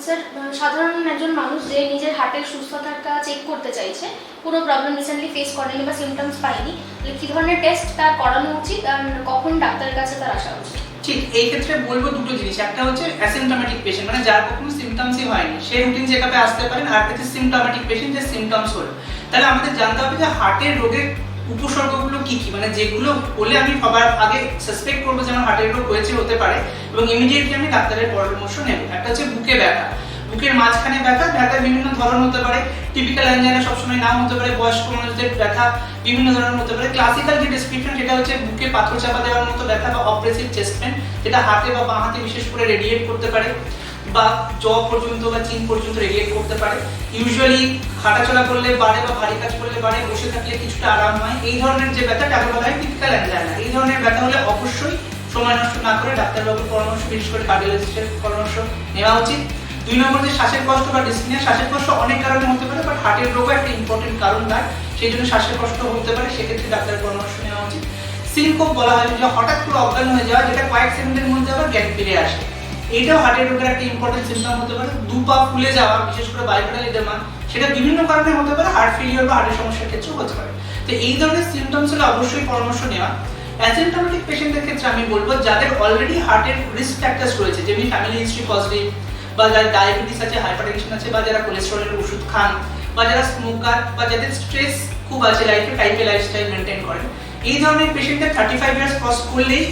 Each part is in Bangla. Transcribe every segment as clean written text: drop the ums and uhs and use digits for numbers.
স্যার সাধারণ একজন মানুষ যে নিজের হার্টের সুস্থতাটা চেক করতে চাইছে, কোনো প্রবলেম রিসেন্টলি ফেস করেনি বা সিমটমস পায়নি, তাহলে কী ধরনের টেস্ট তার করানো উচিত আর কখন ডাক্তারের কাছে তার আসা উচিত? ঠিক এই ক্ষেত্রে বলবো দুটো জিনিস। একটা হচ্ছে অ্যাসিমটমেটিক পেশেন্ট, মানে যার কখনো সিমটমসই হয়নি, সে রুটিন চেকআপে আসতে পারেন। আর একটা হচ্ছে সিমটমেটিক পেশেন্ট, যে সিমটমস হলো। তাহলে আমাদের জানতে হবে যে হার্টের রোগের উপসর্গগুলো কি কি, মানে যেগুলো হলে আমি সবার আগে সাসপেক্ট করবো যে আমার হার্টের রোগ হয়েছে, হতে পারে, এবং ইমিডিয়েটলি আমি ডাক্তারের পরামর্শ নেব। একটা হচ্ছে বুকে ব্যথা, বুকের মাঝখানে ব্যথা। ব্যথার বিভিন্ন ধরন হতে পারে, টিপিক্যাল অ্যাঞ্জাইনা সবসময় নাম হতে পারে, বয়স্ক মানুষদের ব্যথা বিভিন্ন ধরনের হতে পারে। ক্লাসিক্যাল যে ডেসক্রিপশন সেটা হচ্ছে বুকে পাথর চাপা দেওয়ার মতো ব্যথা বা অপ্রেসিভ চেস্ট পেন, যেটা হাতে বা বাঁ হাতে বিশেষ করে রেডিয়েট করতে পারে, বা জ পর্যন্ত বা চিন পর্যন্ত রেডিয়েট করতে পারে। ইউজুয়ালি হাঁটাচলা করলে বাড়ে বা ভারী কাজ করলে বাড়ে, বসে থাকলে কিছুটা আরাম হয়। এই ধরনের যে ব্যথা তাকে বলা হয় টিপিক্যাল অ্যাঞ্জাইনা। এই ধরনের ব্যথা হলে অবশ্যই সময় নষ্ট না করে ডাক্তারবাবুর পরামর্শ, বিশেষ করে কার্ডিওলজিস্টের পরামর্শ নেওয়া উচিত। 2 নম্বর যে শ্বাসের কষ্ট বা ডিসনিয়া, শ্বাসের কষ্ট অনেক কারণে হতে পারে, বাট হার্টের রোগও একটা ইম্পর্টেন্ট কারণ তার, সেই জন্য শ্বাসের কষ্ট হতে পারে, সেক্ষেত্রে ডাক্তারের পরামর্শ নেওয়া উচিত। সিনকোপ বলা হয়, যে হঠাৎ করে অজ্ঞান হয়ে যাওয়া, যেটা কয়েক সেকেন্ডের মধ্যে আবার জ্ঞান ফিরে আসে, এইটাও হার্টের রোগের একটা ইম্পর্টেন্ট সিমটম হতে পারে। দু পা ফুলে যাওয়া, বিশেষ করে বাইপোলার ইডেমা, সেটা বিভিন্ন কারণে হতে পারে, হার্ট ফেলিওর বা হার্টের সমস্যার ক্ষেত্রেও হতে পারে। তো এই ধরনের সিমটমস হলে অবশ্যই পরামর্শ নেওয়া। অ্যাসিমটমেটিক পেশেন্টদের ক্ষেত্রে আমি বলবো, যাদের অলরেডি হার্টের রিস্ক ফ্যাক্টরস রয়েছে, যেমনি ফ্যামিলি হিস্ট্রি পজিটিভ, বা যারা ডায়াবেটিস আছে, হাইপারটেনশন আছে, বা যারা কোলেস্টেরলের ওষুধ খান, বা যারা স্মোকার, বা যাদের স্ট্রেস খুব আছে লাইফে, টাইপে লাইফস্টাইল মেনটেন করেন, এই ধরনের পেশেন্টদের 35 ইয়ার্স ক্রস করলেই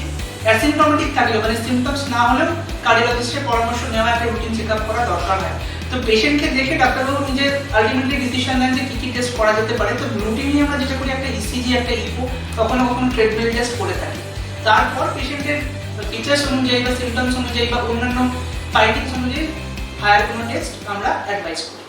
অ্যাসিমটমেটিক থাকলেও, মানে সিমটমস না হলেও, কার্ডিওলজিস্টের পরামর্শ নেওয়া, একটা রুটিন চেকআপ করা দরকার হয়। তো পেশেন্টকে দেখে ডাক্তারবাবু নিজের আলটিমেটলি ডিসিশন নেন যে কি কি টেস্ট করা যেতে পারে। তো রুটিনই আমরা যেটা করি, একটা ইসিজি, একটা ইকো, কখনো কখনো ট্রেডমিল টেস্ট করে থাকি। তারপর পেশেন্টের ফিচার্স অনুযায়ী বা সিমটমস অনুযায়ী বা অন্যান্য ফাইন্ডিংস অনুযায়ী হায়ার কোনো টেস্ট আমরা অ্যাডভাইস করি।